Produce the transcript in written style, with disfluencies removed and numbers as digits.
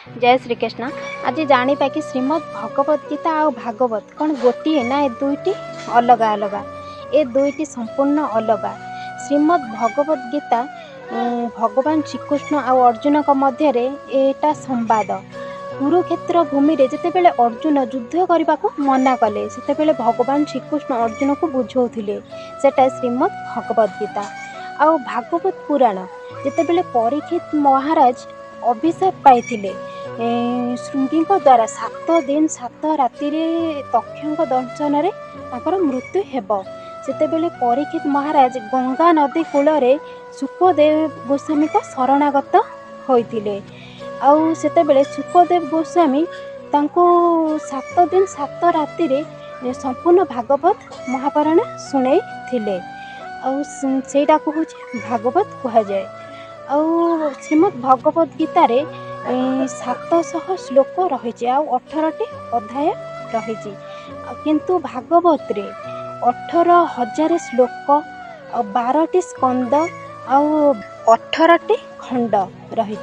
जय श्री कृष्ण। आज जानिबा कि श्रीमद् भगवद गीता आ भागवत कौन गोटे ना ए दुईटी अलग अलग ए दुईटी संपूर्ण अलग। श्रीमद् भगवद गीता भगवान श्रीकृष्ण आ अर्जुन मध्य एटा संवाद। कुरुक्षेत्र भूमि रे जितेबेले अर्जुन युद्ध करने को मना कले सेतेबेले भगवान श्रीकृष्ण अर्जुन को बुझाउथिले सेटा श्रीमद् भगवद गीता। आ भागवत पुराण जितेबेले परीक्षित महाराज अभिशाप पाइथिले श्रृंगी द्वारा 7 दिन 7 राति तक्षक दंशन मृत्यु हेब। सेतेबेले परीक्षित महाराज गंगा नदी कूल सुखदेव गोस्वामी को शरणागत होइथिले। आउ सेतेबेले सुखदेव गोस्वामी तांको 7 दिन 7 राति संपूर्ण भागवत महापुराण शुणाई थिले। आउ सेटा कहूँ भागवत कह जाए। आउ श्रीमद् भगवद गीता रे 700 श्लोक रही 18टी अध्याय रही किंतु भागवत रे 18,000 श्लोक 12टी स्कंद 18टी खंड रही।